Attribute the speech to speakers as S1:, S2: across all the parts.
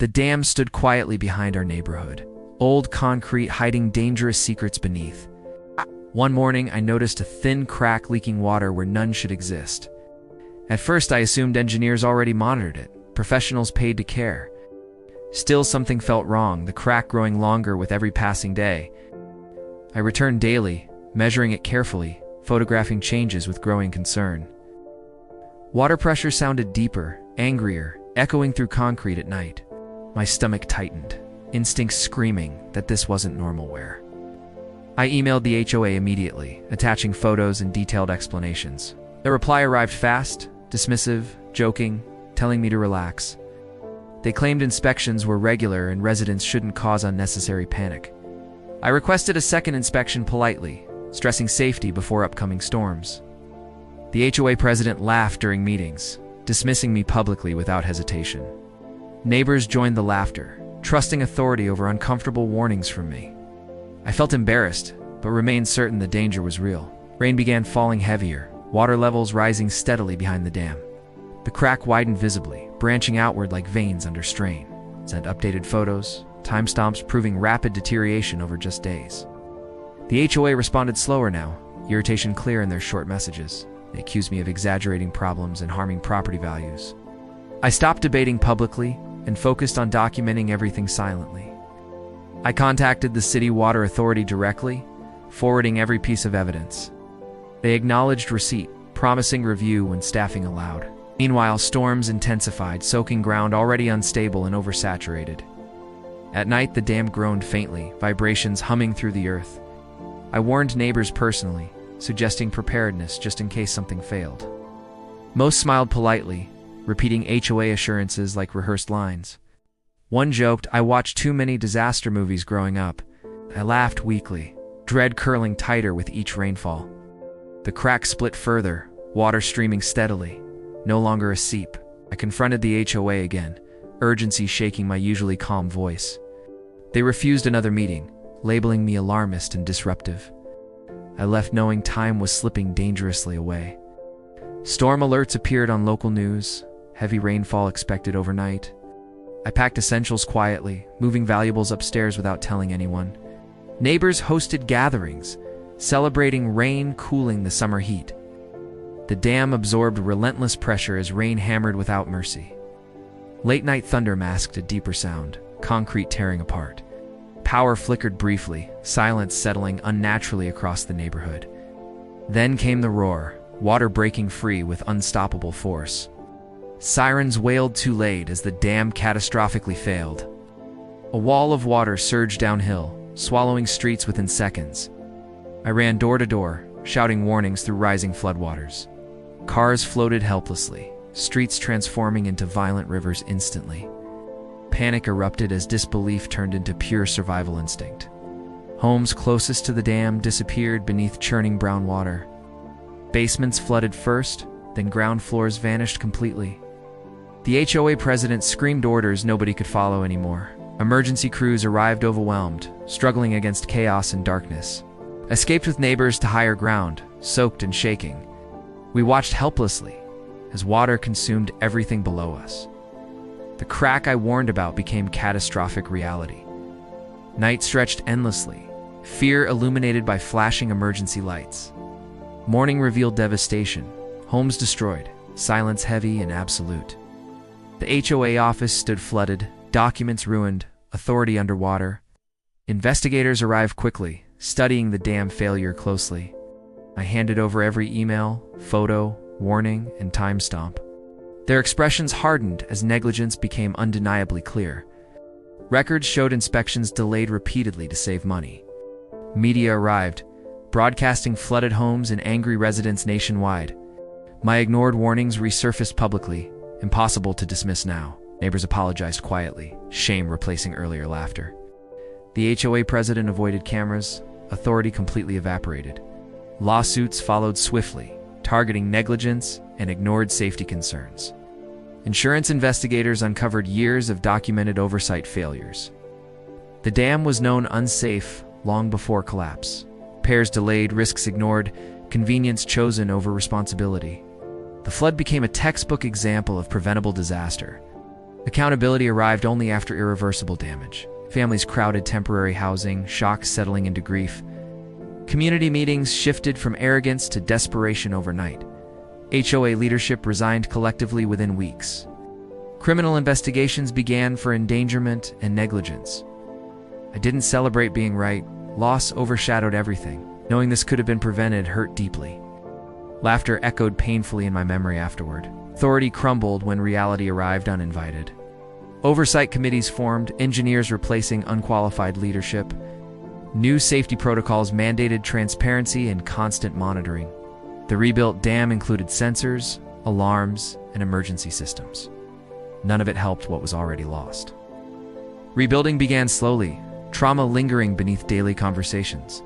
S1: The dam stood quietly behind our neighborhood, old concrete hiding dangerous secrets beneath. One morning, I noticed a thin crack leaking water where none should exist. At first, I assumed engineers already monitored it, professionals paid to care. Still, something felt wrong, the crack growing longer with every passing day. I returned daily, measuring it carefully, photographing changes with growing concern. Water pressure sounded deeper, angrier, echoing through concrete at night. My stomach tightened, instincts screaming that this wasn't normal wear. I emailed the HOA immediately, attaching photos and detailed explanations. The reply arrived fast, dismissive, joking, telling me to relax. They claimed inspections were regular and residents shouldn't cause unnecessary panic. I requested a second inspection politely, stressing safety before upcoming storms. The HOA president laughed during meetings, dismissing me publicly without hesitation. Neighbors joined the laughter, trusting authority over uncomfortable warnings from me. I felt embarrassed, but remained certain the danger was real. Rain began falling heavier, water levels rising steadily behind the dam. The crack widened visibly, branching outward like veins under strain. Sent updated photos, timestamps proving rapid deterioration over just days. The HOA responded slower now, irritation clear in their short messages. They accused me of exaggerating problems and harming property values. I stopped debating publicly and focused on documenting everything silently. I contacted the City Water Authority directly, forwarding every piece of evidence. They acknowledged receipt, promising review when staffing allowed. Meanwhile, storms intensified, soaking ground already unstable and oversaturated. At night, the dam groaned faintly, vibrations humming through the earth. I warned neighbors personally, suggesting preparedness just in case something failed. Most smiled politely, repeating HOA assurances like rehearsed lines. One joked, "I watched too many disaster movies growing up." I laughed weakly, dread curling tighter with each rainfall. The crack split further, water streaming steadily, no longer a seep. I confronted the HOA again, urgency shaking my usually calm voice. They refused another meeting, labeling me alarmist and disruptive. I left knowing time was slipping dangerously away. Storm alerts appeared on local news, heavy rainfall expected overnight. I packed essentials quietly, moving valuables upstairs without telling anyone. Neighbors hosted gatherings, celebrating rain cooling the summer heat. The dam absorbed relentless pressure as rain hammered without mercy. Late-night thunder masked a deeper sound, concrete tearing apart. Power flickered briefly, silence settling unnaturally across the neighborhood. Then came the roar, water breaking free with unstoppable force. Sirens wailed too late as the dam catastrophically failed. A wall of water surged downhill, swallowing streets within seconds. I ran door to door, shouting warnings through rising floodwaters. Cars floated helplessly, streets transforming into violent rivers instantly. Panic erupted as disbelief turned into pure survival instinct. Homes closest to the dam disappeared beneath churning brown water. Basements flooded first, then ground floors vanished completely. The HOA president screamed orders nobody could follow anymore. Emergency crews arrived overwhelmed, struggling against chaos and darkness. Escaped with neighbors to higher ground, soaked and shaking. We watched helplessly as water consumed everything below us. The crack I warned about became catastrophic reality. Night stretched endlessly, fear illuminated by flashing emergency lights. Morning revealed devastation, homes destroyed, silence heavy and absolute. The HOA office stood flooded, documents ruined, authority underwater. Investigators arrived quickly, studying the dam failure closely. I handed over every email, photo, warning, and timestamp. Their expressions hardened as negligence became undeniably clear. Records showed inspections delayed repeatedly to save money. Media arrived, broadcasting flooded homes and angry residents nationwide. My ignored warnings resurfaced publicly, impossible to dismiss now. Neighbors apologized quietly, shame replacing earlier laughter. The HOA president avoided cameras, authority completely evaporated. Lawsuits followed swiftly, targeting negligence and ignored safety concerns. Insurance investigators uncovered years of documented oversight failures. The dam was known unsafe long before collapse. Repairs delayed, risks ignored, convenience chosen over responsibility. The flood became a textbook example of preventable disaster. Accountability arrived only after irreversible damage. Families crowded temporary housing, shock settling into grief. Community meetings shifted from arrogance to desperation overnight. HOA leadership resigned collectively within weeks. Criminal investigations began for endangerment and negligence. I didn't celebrate being right. Loss overshadowed everything. Knowing this could have been prevented hurt deeply. Laughter echoed painfully in my memory afterward. Authority crumbled when reality arrived uninvited. Oversight committees formed, engineers replacing unqualified leadership. New safety protocols mandated transparency and constant monitoring. The rebuilt dam included sensors, alarms, and emergency systems. None of it helped what was already lost. Rebuilding began slowly, trauma lingering beneath daily conversations.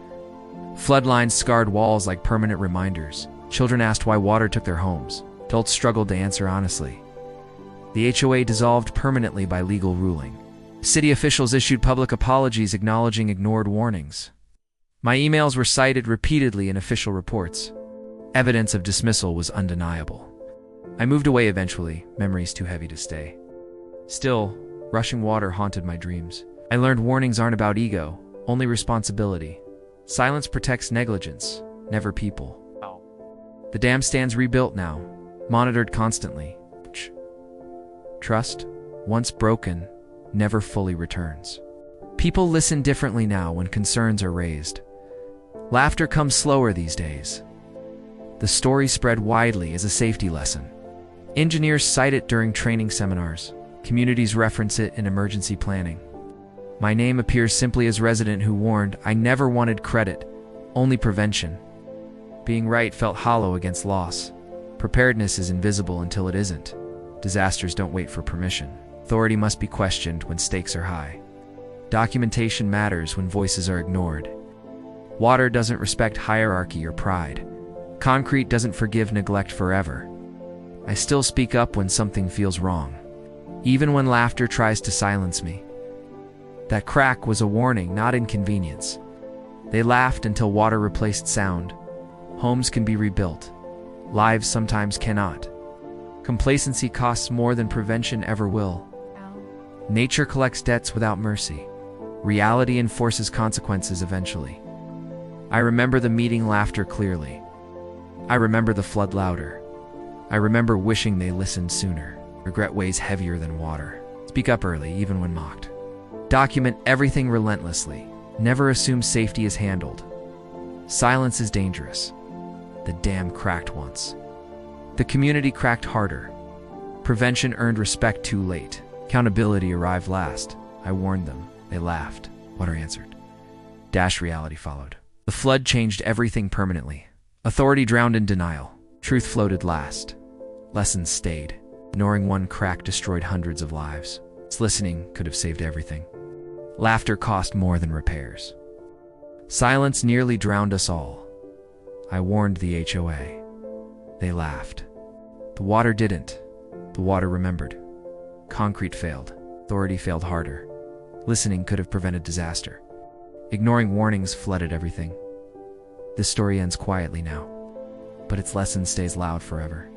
S1: Floodlines scarred walls like permanent reminders. Children asked why water took their homes. Adults struggled to answer honestly. The HOA dissolved permanently by legal ruling. City officials issued public apologies acknowledging ignored warnings. My emails were cited repeatedly in official reports. Evidence of dismissal was undeniable. I moved away eventually, memories too heavy to stay. Still, rushing water haunted my dreams. I learned warnings aren't about ego, only responsibility. Silence protects negligence, never people. The dam stands rebuilt now, monitored constantly. Trust, once broken, never fully returns. People listen differently now when concerns are raised. Laughter comes slower these days. The story spread widely as a safety lesson. Engineers cite it during training seminars. Communities reference it in emergency planning. My name appears simply as resident who warned. I never wanted credit, only prevention. Being right felt hollow against loss. Preparedness is invisible until it isn't. Disasters don't wait for permission. Authority must be questioned when stakes are high. Documentation matters when voices are ignored. Water doesn't respect hierarchy or pride. Concrete doesn't forgive neglect forever. I still speak up when something feels wrong, even when laughter tries to silence me. That crack was a warning, not inconvenience. They laughed until water replaced sound. Homes can be rebuilt. Lives sometimes cannot. Complacency costs more than prevention ever will. Nature collects debts without mercy. Reality enforces consequences eventually. I remember the meeting laughter clearly. I remember the flood louder. I remember wishing they listened sooner. Regret weighs heavier than water. Speak up early, even when mocked. Document everything relentlessly. Never assume safety is handled. Silence is dangerous. The dam cracked once. The community cracked harder. Prevention earned respect too late. Accountability arrived last. I warned them. They laughed. Water answered. Reality followed. The flood changed everything permanently. Authority drowned in denial. Truth floated last. Lessons stayed. Ignoring one crack destroyed hundreds of lives. Listening could have saved everything. Laughter cost more than repairs. Silence nearly drowned us all. I warned the HOA. They laughed. The water didn't. The water remembered. Concrete failed. Authority failed harder. Listening could have prevented disaster. Ignoring warnings flooded everything. This story ends quietly now, but its lesson stays loud forever.